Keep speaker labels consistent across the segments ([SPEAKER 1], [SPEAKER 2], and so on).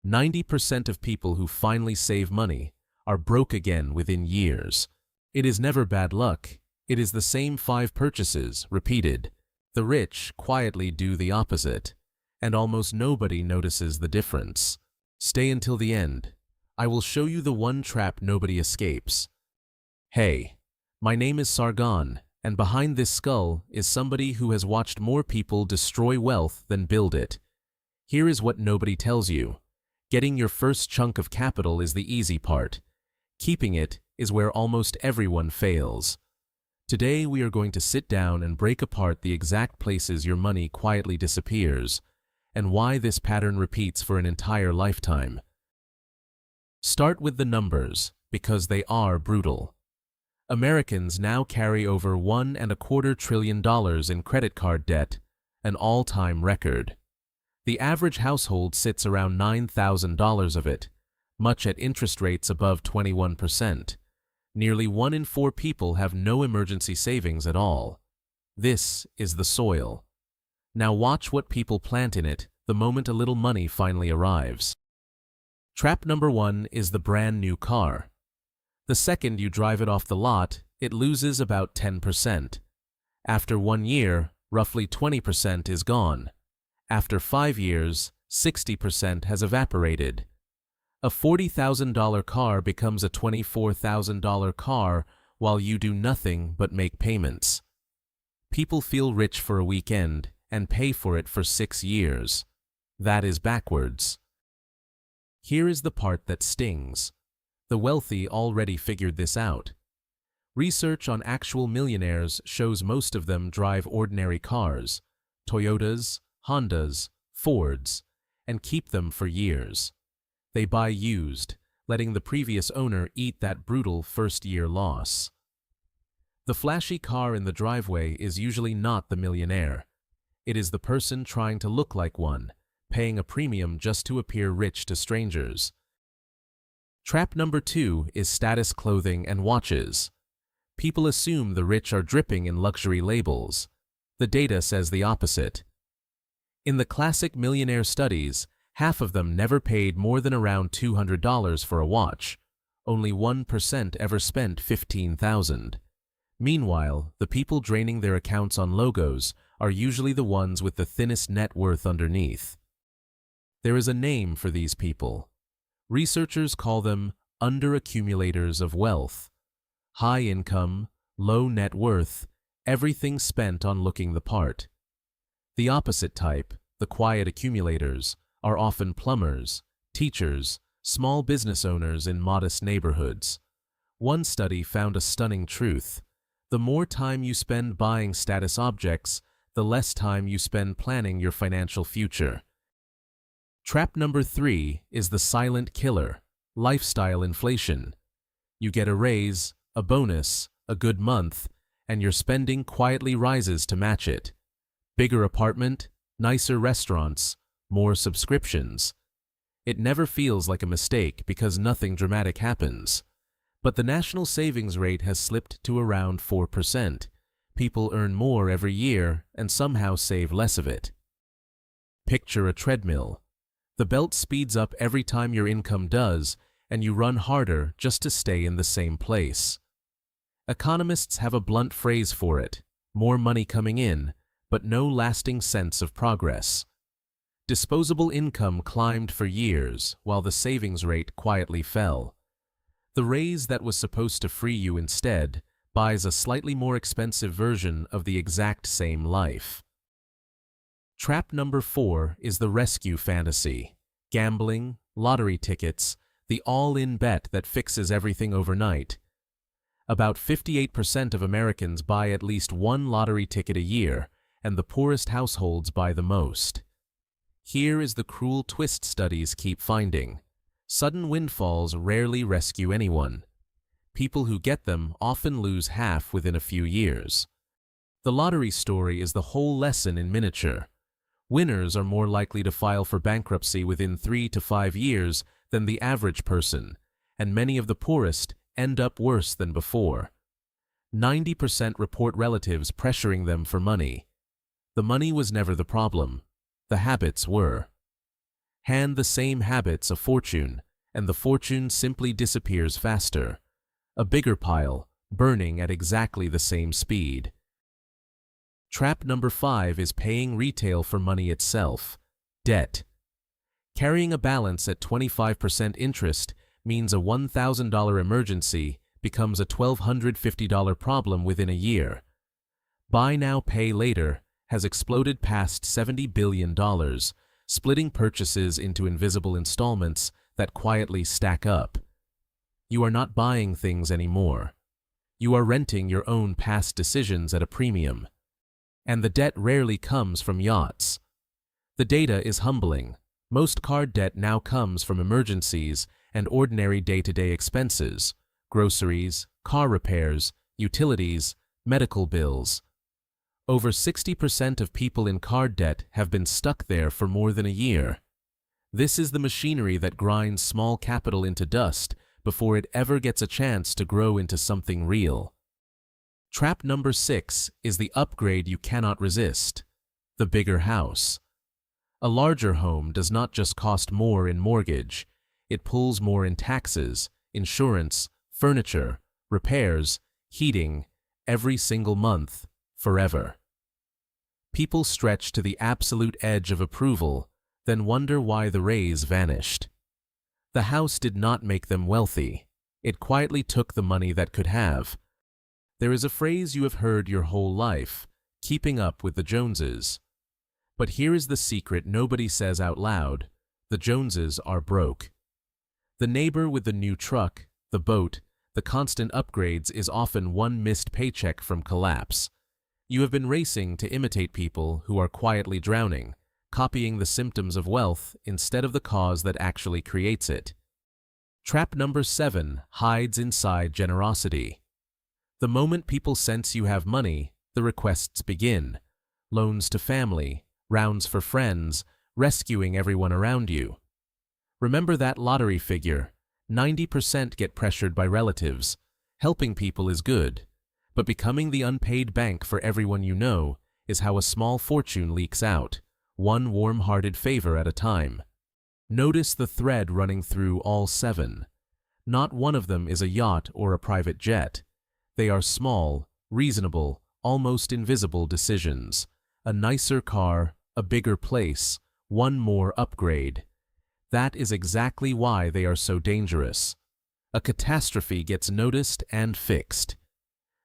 [SPEAKER 1] 90% of people who finally save money are broke again within years. It is never bad luck. It is the same 5 purchases, repeated. The rich quietly do the opposite, and almost nobody notices the difference. Stay until the end. I will show you the one trap nobody escapes. Hey, my name is Sargon, and behind this skull is somebody who has watched more people destroy wealth than build it. Here is what nobody tells you. Getting your first chunk of capital is the easy part. Keeping it is where almost everyone fails. Today we are going to sit down and break apart the exact places your money quietly disappears, and why this pattern repeats for an entire lifetime. Start with the numbers, because they are brutal. Americans now carry over $1.25 trillion in credit card debt, an all-time record. The average household sits around $9,000 of it, much at interest rates above 21%. Nearly 1 in 4 people have no emergency savings at all. This is the soil. Now watch what people plant in it the moment a little money finally arrives. Trap number 1 is the brand new car. The second you drive it off the lot, it loses about 10%. After 1 year, roughly 20% is gone. After 5 years, 60% has evaporated. A $40,000 car becomes a $24,000 car while you do nothing but make payments. People feel rich for a weekend and pay for it for 6 years. That is backwards. Here is the part that stings. The wealthy already figured this out. Research on actual millionaires shows most of them drive ordinary cars, Toyotas, Hondas, Fords, and keep them for years. They buy used, letting the previous owner eat that brutal first-year loss. The flashy car in the driveway is usually not the millionaire. It is the person trying to look like one, paying a premium just to appear rich to strangers. Trap number 2 is status clothing and watches. People assume the rich are dripping in luxury labels. The data says the opposite. In the classic millionaire studies, half of them never paid more than around $200 for a watch. Only 1% ever spent $15,000. Meanwhile, the people draining their accounts on logos are usually the ones with the thinnest net worth underneath. There is a name for these people. Researchers call them underaccumulators of wealth. High income, low net worth, everything spent on looking the part. The opposite type, the quiet accumulators, are often plumbers, teachers, small business owners in modest neighborhoods. One study found a stunning truth. The more time you spend buying status objects, the less time you spend planning your financial future. Trap number 3 is the silent killer, lifestyle inflation. You get a raise, a bonus, a good month, and your spending quietly rises to match it. Bigger apartment, nicer restaurants, more subscriptions. It never feels like a mistake because nothing dramatic happens. But the national savings rate has slipped to around 4%. People earn more every year and somehow save less of it. Picture a treadmill. The belt speeds up every time your income does, and you run harder just to stay in the same place. Economists have a blunt phrase for it: more money coming in, but no lasting sense of progress. Disposable income climbed for years while the savings rate quietly fell. The raise that was supposed to free you instead buys a slightly more expensive version of the exact same life. Trap number 4 is the rescue fantasy. Gambling, lottery tickets, the all-in bet that fixes everything overnight. About 58% of Americans buy at least one lottery ticket a year, and the poorest households buy the most. Here is the cruel twist studies keep finding. Sudden windfalls rarely rescue anyone. People who get them often lose half within a few years. The lottery story is the whole lesson in miniature. Winners are more likely to file for bankruptcy within 3 to 5 years than the average person, and many of the poorest end up worse than before. 90% report relatives pressuring them for money. The money was never the problem. The habits were. Hand the same habits a fortune, and the fortune simply disappears faster. A bigger pile, burning at exactly the same speed. Trap number 5 is paying retail for money itself. Debt. Carrying a balance at 25% interest means a $1,000 emergency becomes a $1,250 problem within a year. Buy now, pay later has exploded past $70 billion, splitting purchases into invisible installments that quietly stack up. You are not buying things anymore. You are renting your own past decisions at a premium. And the debt rarely comes from yachts. The data is humbling. Most card debt now comes from emergencies and ordinary day-to-day expenses, groceries, car repairs, utilities, medical bills. Over 60% of people in card debt have been stuck there for more than a year. This is the machinery that grinds small capital into dust before it ever gets a chance to grow into something real. Trap number 6 is the upgrade you cannot resist. The bigger house. A larger home does not just cost more in mortgage, it pulls more in taxes, insurance, furniture, repairs, heating, every single month, forever. People stretch to the absolute edge of approval, then wonder why the raise vanished. The house did not make them wealthy. It quietly took the money that could have. There is a phrase you have heard your whole life, keeping up with the Joneses. But here is the secret nobody says out loud: the Joneses are broke. The neighbor with the new truck, the boat, the constant upgrades is often one missed paycheck from collapse. You have been racing to imitate people who are quietly drowning, copying the symptoms of wealth instead of the cause that actually creates it. Trap number 7 hides inside generosity. The moment people sense you have money, the requests begin. Loans to family, rounds for friends, rescuing everyone around you. Remember that lottery figure: 90% get pressured by relatives. Helping people is good, but becoming the unpaid bank for everyone you know is how a small fortune leaks out, one warm-hearted favor at a time. Notice the thread running through all 7. Not one of them is a yacht or a private jet. They are small, reasonable, almost invisible decisions. A nicer car, a bigger place, one more upgrade. That is exactly why they are so dangerous. A catastrophe gets noticed and fixed.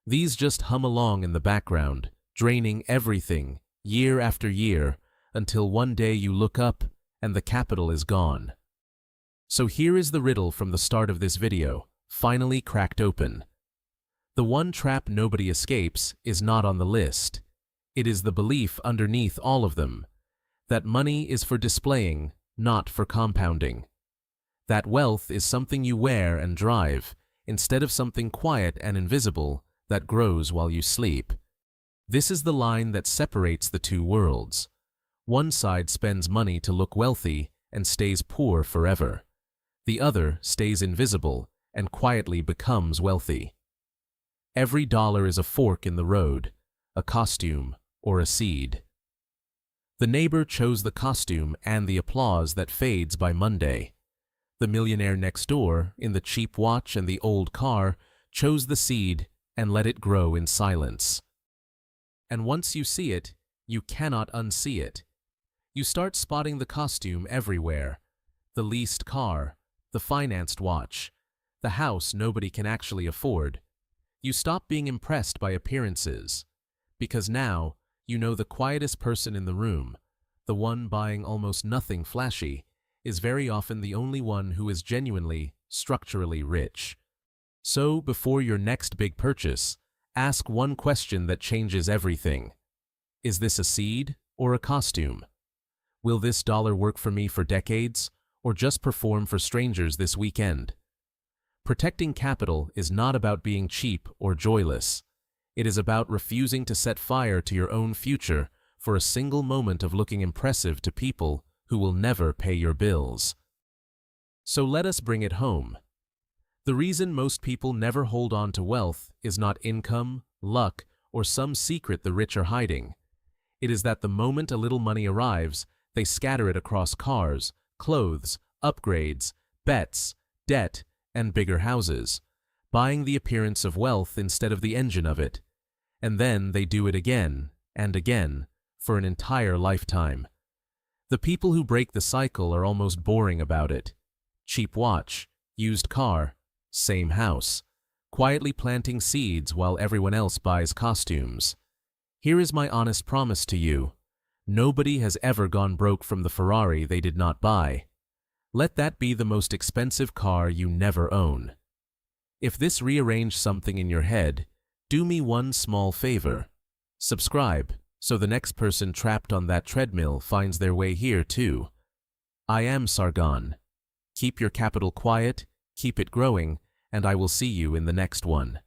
[SPEAKER 1] These just hum along in the background, draining everything, year after year, until one day you look up and the capital is gone. So here is the riddle from the start of this video, finally cracked open. The one trap nobody escapes is not on the list. It is the belief underneath all of them, that money is for displaying, not for compounding. That wealth is something you wear and drive, instead of something quiet and invisible that grows while you sleep. This is the line that separates the two worlds. One side spends money to look wealthy and stays poor forever. The other stays invisible and quietly becomes wealthy. Every dollar is a fork in the road, a costume, or a seed. The neighbor chose the costume and the applause that fades by Monday. The millionaire next door, in the cheap watch and the old car, chose the seed and let it grow in silence. And once you see it, you cannot unsee it. You start spotting the costume everywhere: the leased car, the financed watch, the house nobody can actually afford. You stop being impressed by appearances, because now you know the quietest person in the room, the one buying almost nothing flashy, is very often the only one who is genuinely, structurally rich. So, before your next big purchase, ask one question that changes everything. Is this a seed or a costume? Will this dollar work for me for decades, or just perform for strangers this weekend? Protecting capital is not about being cheap or joyless. It is about refusing to set fire to your own future for a single moment of looking impressive to people who will never pay your bills. So let us bring it home. The reason most people never hold on to wealth is not income, luck, or some secret the rich are hiding. It is that the moment a little money arrives, they scatter it across cars, clothes, upgrades, bets, debt, and bigger houses, buying the appearance of wealth instead of the engine of it. And then they do it again and again for an entire lifetime. The people who break the cycle are almost boring about it. Cheap watch, used car, same house, quietly planting seeds while everyone else buys costumes. Here is my honest promise to you. Nobody has ever gone broke from the Ferrari they did not buy. Let that be the most expensive car you never own. If this rearranged something in your head, do me one small favor. Subscribe, so the next person trapped on that treadmill finds their way here too. I am Sargon. Keep your capital quiet, keep it growing, and I will see you in the next one.